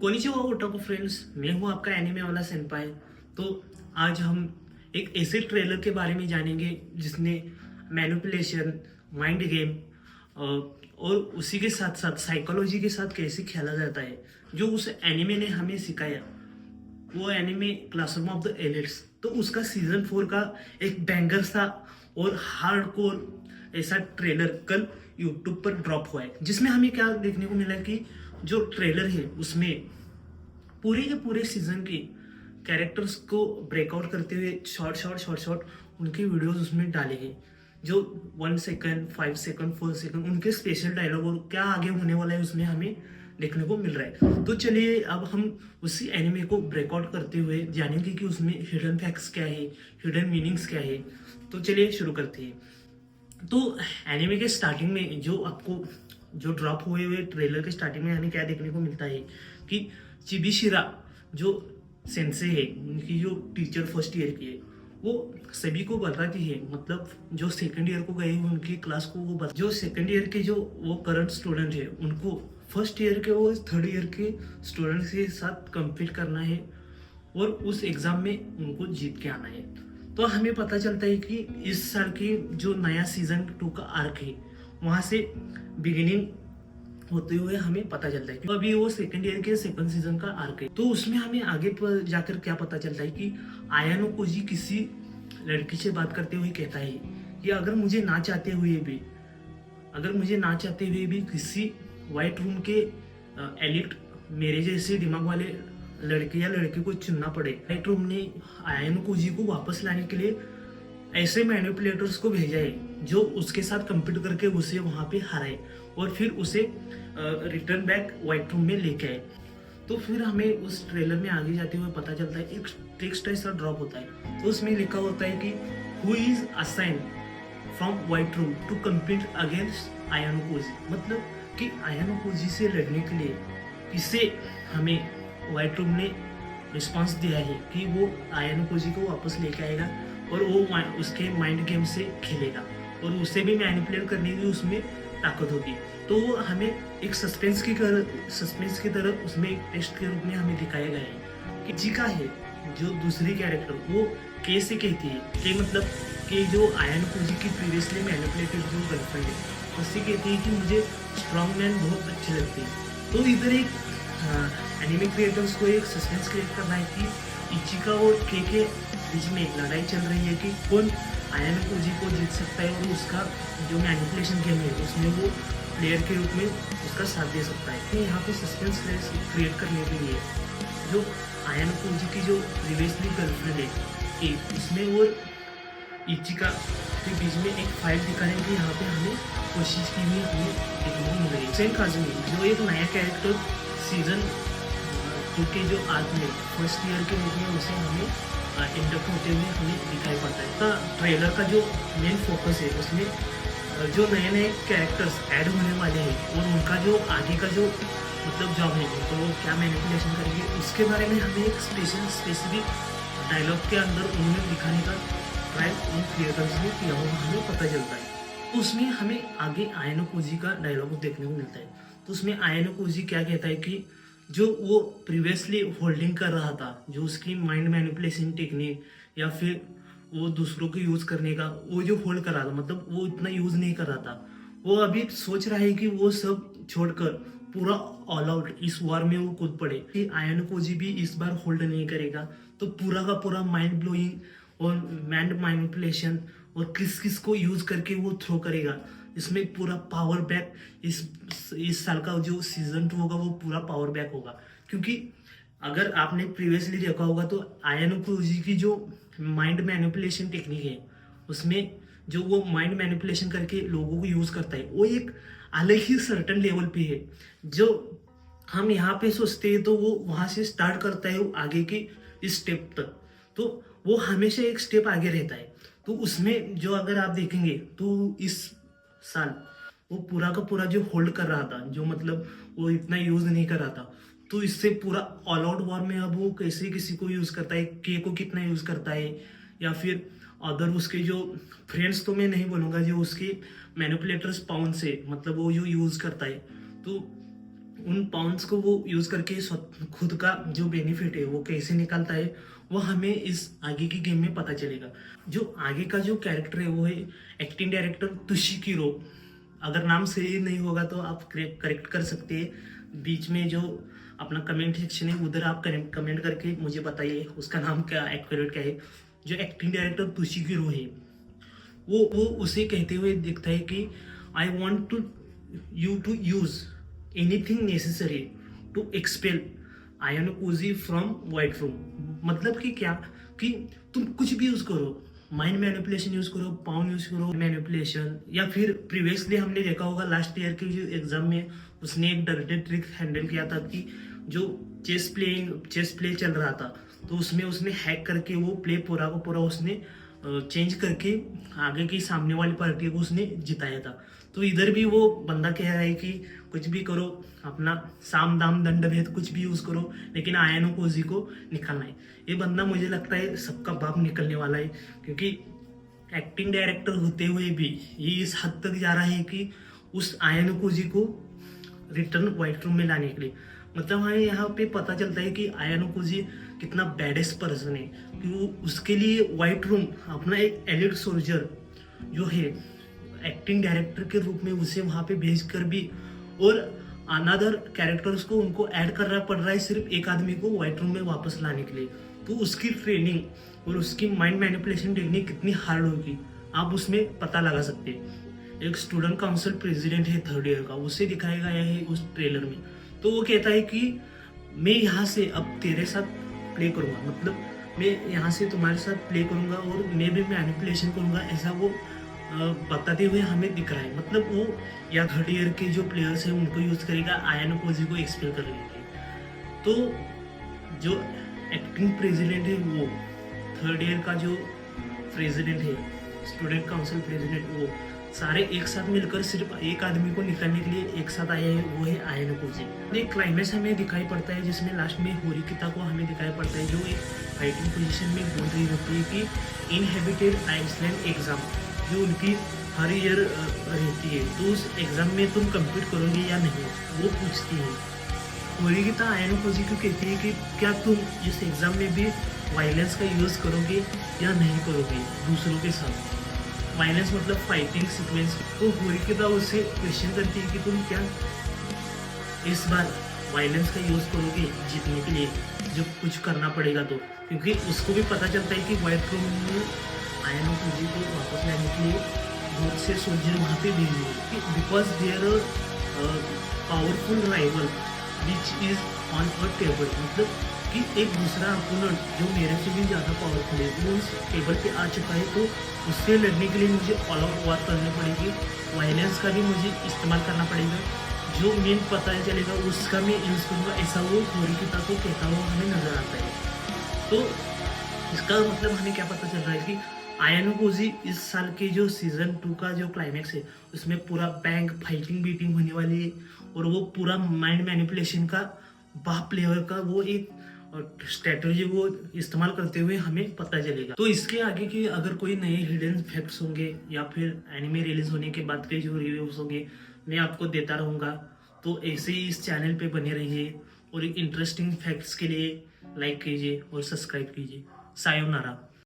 Konnichiwa ओटाको friends, मैं हूं आपका एनिमे वाला सेनपाई। तो आज हम एक ऐसे ट्रेलर के बारे में जानेंगे जिसने मैनिपुलेशन, माइंड गेम और उसी के साथ साथ साइकोलॉजी के साथ कैसे खेला जाता है, जो उस एनिमे ने हमें सिखाया। वो anime classroom of the elites, तो उसका सीजन 4 का एक बैंगर था और हार्डकोर ऐसा ट्रेलर कल यूट्यूब पर ड्रॉप हुआ है, जिसमें हमें क्या देखने को मिला कि जो ट्रेलर है उसमें पूरे के पूरे सीजन के कैरेक्टर्स को ब्रेकआउट करते हुए शॉर्ट उनके वीडियोस उसमें डाले गए, जो 1 सेकंड, 5 सेकंड, 4 सेकंड उनके स्पेशल डायलॉग और क्या आगे होने वाला है उसमें हमें देखने को मिल रहा है। तो चलिए अब हम उसी एनिमे को ब्रेकआउट करते हुए जानेंगे कि उसमें हिडन फैक्ट्स क्या है, हिडन मीनिंग्स क्या है। तो चलिए शुरू करते हैं। तो एनिमे के स्टार्टिंग में जो आपको जो ड्रॉप हुए हुए ट्रेलर के स्टार्टिंग में हमें क्या देखने को मिलता है कि चिबिशिरा जो सेंसे है, उनकी जो टीचर फर्स्ट ईयर की है, वो सभी को बताती है, मतलब जो सेकंड ईयर को गए उनकी क्लास को वो जो सेकंड ईयर के जो वो करंट स्टूडेंट है उनको फर्स्ट ईयर के वो थर्ड ईयर के स्टूडेंट्स के साथ कंपीट करना है और उस एग्जाम में उनको जीत के आना है। तो हमें पता चलता है कि इस साल की जो नया सीजन 2 का आर्क है वहां से बिगिनिंग होते हुए हमें पता चलता है कि अभी वो सेकंड ईयर के सेकंड सीजन का आर्क है। तो उसमें हमें आगे पर जाकर क्या पता चलता है कि आयानो कोजी किसी लड़की से बात करते हुए कहता है कि अगर मुझे ना चाहते हुए भी किसी व्हाइट रूम के एलिट मेरे जैसे दिमाग वाले लड़के या लड़के को चुनना पड़े। व्हाइट रूम ने आयानो कोजी को वापस लाने के लिए ऐसे मैनिपुलेटर्स को भेजा है जो उसके साथ कंपीट करके उसे वहां पे हराए और फिर उसे रिटर्न बैक व्हाइट रूम में लेके आए। तो फिर हमें उस ट्रेलर में आगे जाते हुए पता चलता है एक टेक्स्ट ऐसा ड्रॉप होता है, तो उसमें लिखा होता है कि who is assign from White Room to compete against Ayanokoji, मतलब कि आयानो कोजी से लड़ने के लिए किसे हमें व्हाइट रूम ने रिस्पॉन्स दिया है कि वो आयानो कोजी को वापस लेके आएगा और वो उसके माइंड गेम से खेलेगा और उसे भी मैनिपुलेट करने की उसमें ताकत होगी। तो वो हमें एक सस्पेंस की तरह उसमें एक टेस्ट के रूप में हमें दिखाया गया है कि जिका है जो दूसरी कैरेक्टर वो कैसे कहती है कि मतलब कि जो आयन कोजी की प्रीवियसली मैनिपुलेटेड जो गर्लफ्रेंड है उससे कहती है कि मुझे स्ट्रॉन्ग मैन बहुत अच्छे लगते हैं। तो इधर एक एनिमे क्रिएटर्स को एक सस्पेंस क्रिएट करना है कि इचिका और के बीच में एक लड़ाई चल रही है कि कौन आयन कोजी को जीत सकता है और उसका जो मैनिपुलेशन गेम है उसमें वो प्लेयर के रूप में उसका साथ दे सकता है। तो यहाँ पे सस्पेंस क्रिएट करने के लिए जो आयन कोजी की जो प्रीवियसली गर्लफ्रेंड है कि उसमें और इचिका के बीच में एक फाइट दिखाने की यहाँ पे हमें कोशिश की हुई हमें देखने को मिल रही है। सेन काजुमी जो एक नया कैरेक्टर सीजन 2 के जो आर्क में फर्स्ट ईयर के रूप में उसे हमें इंडक्ट होते हुए हमें दिखाई पड़ता है। तो ट्रेलर का जो मेन फोकस है उसमें जो नए नए कैरेक्टर्स ऐड होने वाले हैं और उनका जो आगे का जो मतलब जॉब है तो वो क्या मैनिपुलेशन करेंगे उसके बारे में हमें एक स्पेसिफिक डायलॉग के अंदर उन्होंने दिखाने का ट्राई उन क्रिएटर्स ने किया हुआ हमें पता चलता है। तो उसमें हमें आगे आयनो कोजी का डायलॉग देखने को मिलता है। तो उसमें आयनो कोजी क्या कहता है कि जो वो प्रीवियसली होल्डिंग कर रहा था, जो उसकी माइंड मैनिपुलेशन टेक्निक या फिर वो दूसरों को यूज करने का वो जो होल्ड कर रहा था, मतलब वो इतना यूज नहीं कर रहा था, वो अभी सोच रहा है कि वो सब छोड़कर पूरा ऑल आउट इस वार में वो कूद पड़े कि आयन कोजी भी इस बार होल्ड नहीं करेगा। तो पूरा का पूरा माइंड ब्लोइंग और माइंड मैनिपुलेशन और किस किस को यूज करके वो थ्रो करेगा, इसमें पूरा पावर बैक इस साल का जो सीजन 2 होगा वो पूरा पावर बैक होगा। क्योंकि अगर आपने प्रीवियसली देखा होगा तो आयनो कोजी की जो माइंड मैनिपुलेशन टेक्निक है उसमें जो वो माइंड मैनिपुलेशन करके लोगों को यूज करता है वो एक अलग ही सर्टन लेवल पे है। जो हम यहाँ पे सोचते हैं तो वो वहां से स्टार्ट करता है वो आगे के इस स्टेप तक, तो वो हमेशा एक स्टेप आगे रहता है। तो उसमें जो अगर आप देखेंगे तो इस साल वो पूरा का पूरा जो होल्ड कर रहा था, जो मतलब वो इतना यूज नहीं कर रहा था, तो इससे पूरा ऑल आउट वॉर में अब वो कैसे किसी को यूज करता है, के को कितना यूज करता है या फिर अदर उसके जो फ्रेंड्स तो मैं नहीं बोलूंगा, जो उसके मैनिपुलेटर्स पाउंड से मतलब वो जो यूज करता है। तो उन पाउंड्स को वो यूज करके खुद का जो बेनिफिट है वो कैसे निकालता है, वो हमें इस आगे की गेम में पता चलेगा। जो आगे का जो कैरेक्टर है वो है एक्टिंग डायरेक्टर तुशिकिरो। अगर नाम सही नहीं होगा तो आप करेक्ट कर सकते हैं। बीच में जो अपना कमेंट सेक्शन है उधर आप कमेंट करके मुझे बताइए उसका नाम क्या एक्यूरेट क्या है। जो एक्टिंग डायरेक्टर तुशिकिरो है वो उसे कहते हुए दिखता है कि I want to you to use anything necessary to expel Ayanokoji from White Room. मतलब कि क्या कि तुम कुछ भी यूज करो, माइंड मैनिपुलेशन यूज करो, पाउंड यूज करो मैनिपुलेशन, या फिर प्रीवियसली हमने देखा होगा लास्ट ईयर के जो एग्जाम में उसने एक डर्टी ट्रिक हैंडल किया था कि जो चेस प्ले चल रहा था तो उसमें उसने हैक करके वो प्ले पूरा को पूरा उसने चेंज करके आगे की सामने वाली पार्टी को उसने जिताया था। तो इधर भी वो बंदा कह रहा है कि कुछ भी करो, अपना साम दाम दंड भेद कुछ भी यूज करो, लेकिन आयनो कोजी को निकालना है। ये बंदा मुझे लगता है सबका बाप निकलने वाला है, क्योंकि एक्टिंग डायरेक्टर होते हुए भी ये इस हद तक जा रहा है कि उस आयनो कोजी को रिटर्न व्हाइट रूम में लाने के लिए। मतलब हमें यहाँ पे पता चलता है कि आयनो कोजी कितना बैडेस्ट पर्सन है, कि उसके लिए व्हाइट रूम अपना एक एलिट सोल्जर जो है एक्टिंग डायरेक्टर के रूप में उसे वहां पे भेज कर भी और अनदर कैरेक्टर्स को उनको ऐड करना पड़ रहा है सिर्फ एक आदमी को व्हाइट रूम में वापस लाने के लिए। तो उसकी ट्रेनिंग और उसकी माइंड मैनिपुलेशन टेक्निक कितनी हार्ड होगी आप उसमें पता लगा सकते हैं। एक स्टूडेंट काउंसिल प्रेसिडेंट है 3rd ईयर का, उसे दिखाया गया है उस ट्रेलर में। तो वो कहता है कि मैं यहाँ से अब तेरे साथ प्ले करूँगा, मतलब मैं यहाँ से तुम्हारे साथ प्ले करूँगा और मैं भी मैनिपुलेशन करूँगा, ऐसा वो बताते हुए हमें दिख रहा है। मतलब वो या 3rd ईयर के जो प्लेयर्स हैं उनको यूज करेगा आयन कोजी को एक्सपेल करने के लिए। तो जो एक्टिंग प्रेसिडेंट है वो 3rd ईयर का जो प्रेसिडेंट है स्टूडेंट काउंसिल प्रेसिडेंट, वो सारे एक साथ मिलकर सिर्फ एक आदमी को निकालने के लिए एक साथ आए हैं, वो है आयन कोजी। एक क्लाइमेक्स हमें दिखाई पड़ता है जिसमें लास्ट में होरिकिता को हमें दिखाई पड़ता है जो एक फाइटिंग पोजीशन में बोल रही होती है कि इनहेबिटेड आइसलैंड एग्जाम जो उनकी हर ईयर रहती है, तो उस एग्जाम में तुम कंप्लीट करोगे या नहीं, वो पूछती है। होरिकिता आयन कोजी को कहती है कि क्या तुम इस एग्जाम में भी वायलेंस का यूज करोगे या नहीं करोगे दूसरों के साथ। वायलेंस मतलब फाइटिंग सीक्वेंस। तो होरिकिता उससे क्वेश्चन करती है कि तुम क्या इस बार वायलेंस का यूज करोगे जीतने के लिए, जब कुछ करना पड़ेगा तो। क्योंकि उसको भी पता चलता है कि व्हाइट रूम में आयनो कोजी को वापस लाने के लिए बहुत से सोल्जर वहाँ पे भेजेंगे, because their powerful rival which is on a table. मतलब कि एक दूसरा अपोनेंट जो मेरे से भी ज़्यादा पावरफुल है वो उस टेबल पे आ चुका है, तो उससे लड़ने के लिए मुझे ऑल आउट वार करनी पड़ेगी, वायलेंस का भी मुझे इस्तेमाल करना पड़ेगा, जो मेन पता चलेगा उसका मैं यूज़ करूँगा, ऐसा वो होरिकिता को कहता हुआ हमें नजर आता है। तो इसका मतलब हमें क्या पता चल रहा है कि आयनो कोजी इस साल के जो सीजन 2 का जो क्लाइमेक्स है उसमें पूरा बैंक फाइटिंग बीटिंग होने वाली है, और वो पूरा माइंड मैनिपुलेशन का बाप लेवल का वो एक स्ट्रेटजी वो इस्तेमाल करते हुए हमें पता चलेगा। तो इसके आगे के अगर कोई नए हिडन फैक्ट्स होंगे या फिर एनिमे रिलीज होने के बाद के जो रिव्यूज होंगे मैं आपको देता रहूँगा। तो ऐसे ही इस चैनल पे बने रहिए और इंटरेस्टिंग फैक्ट्स के लिए लाइक कीजिए और सब्सक्राइब कीजिए। सायोनारा।